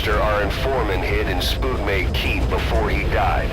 canister our informant hid in Spookmate Keep before he died.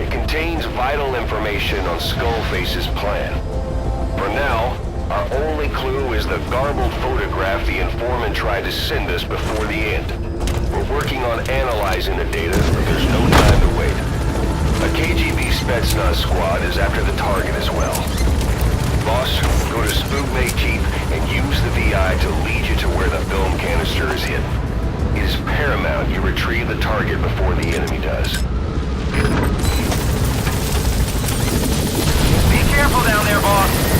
It contains vital information on Skullface's plan. For now, our only clue is the garbled photograph the informant tried to send us before the end. We're working on analyzing the data, but there's no time to wait. A KGB Spetsnaz squad is after the target as well. Boss, go to Spookmate Keep and use the VI to lead you to where the film canister is hidden. It is paramount you retrieve the target before the enemy does. Be careful down there, boss!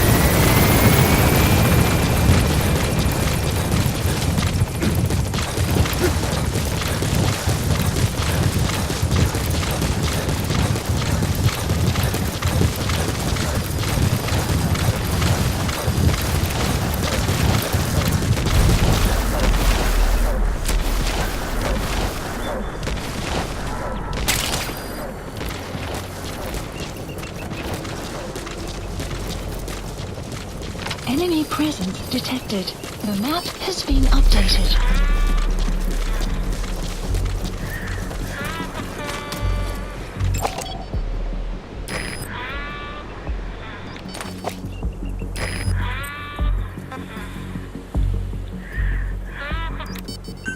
Enemy presence detected. The map has been updated.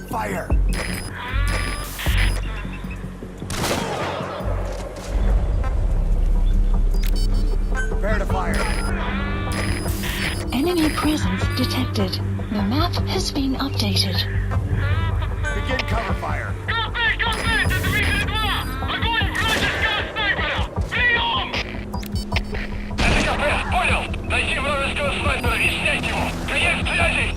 Fire! Prepare to fire! Enemy presence detected. The map has been updated. Begin cover fire! Это двигатель 2! Огонь вражеского снайпера! Прием! Это КП, понял! Найди вражеского снайпера и снять его! Конец связи!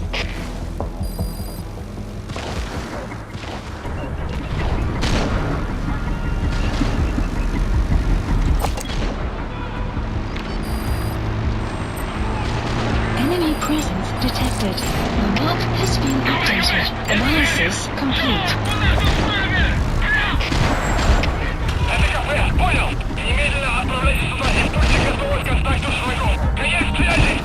Enemy presence detected. The map has been updated. Analysis complete. Это КП, понял! Немедленно отправляйся сюда и будьте готовы к контакту с врагом! Конец связи!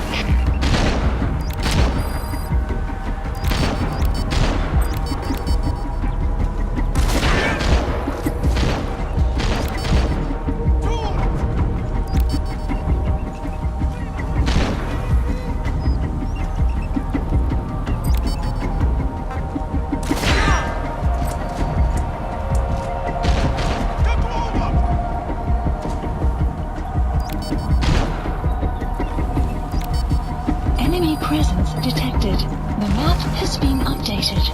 Enemy presence detected. The map has been updated.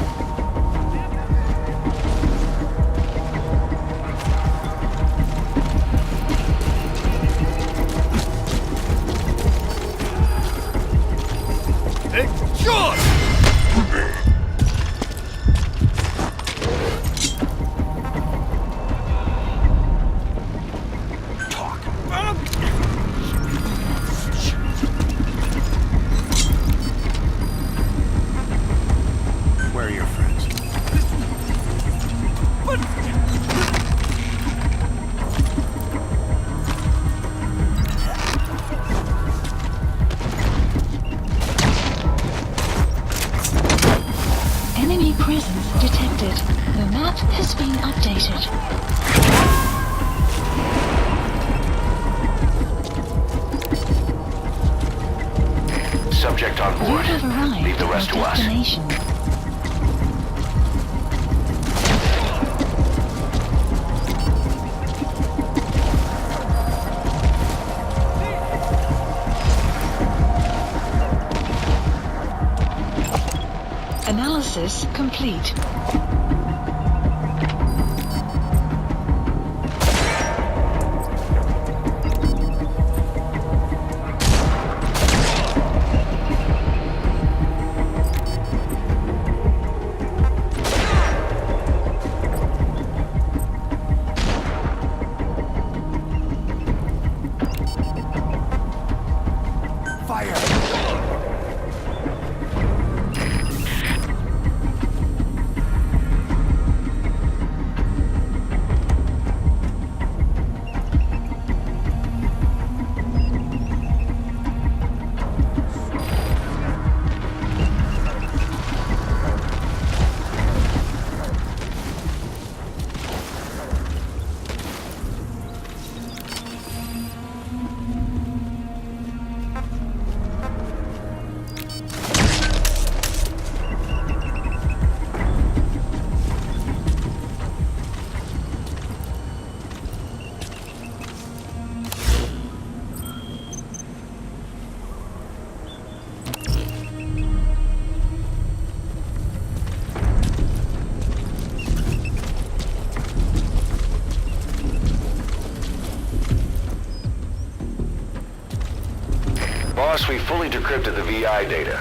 Where are your friends? Enemy presence detected. The map has been updated. Subject on You board. have arrived Leave the at rest to your us. destination. Analysis complete. Fire! Boss, we fully decrypted the VI data.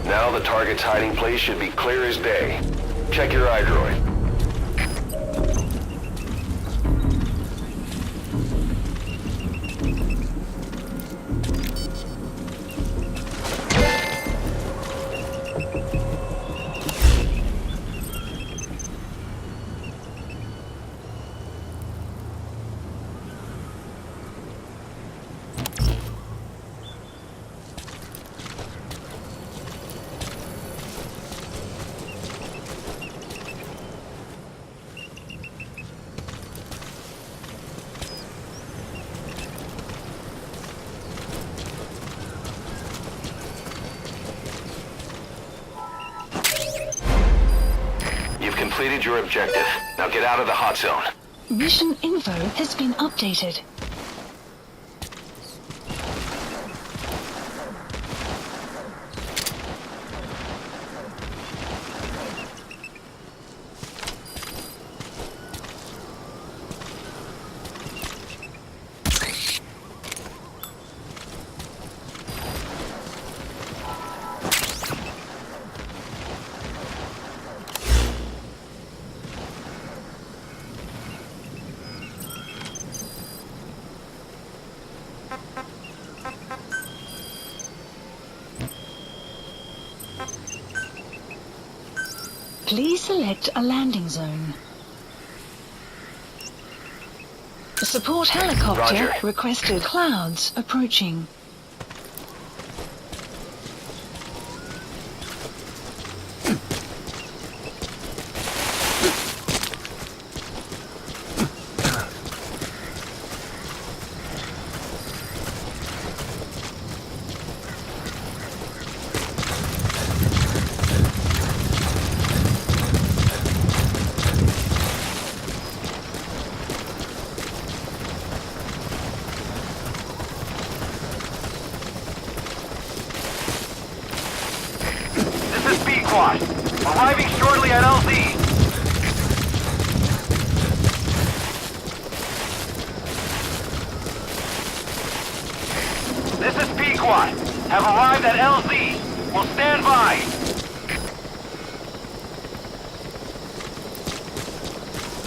Now the target's hiding place should be clear as day. Check your iDroid. You've completed your objective. Now get out of the hot zone. Mission info has been updated. Please select a landing zone. Support helicopter Roger. requested. Clouds approaching. This is B-Quad. Arriving shortly at LZ. This is P-Quad. Have arrived at LZ. Will stand by.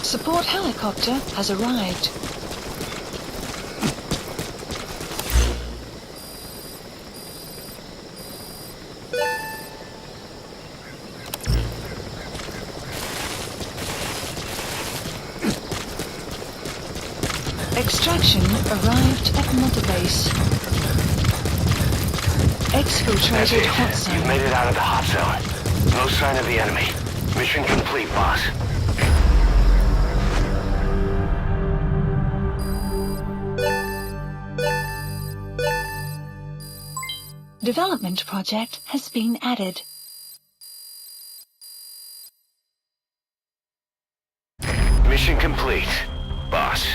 Support helicopter has arrived. Extraction arrived at Mother Base. Exfiltrated hot You've zone. made it out of the hot zone. No sign of the enemy. Mission complete, boss. Development project has been added. Mission complete, boss.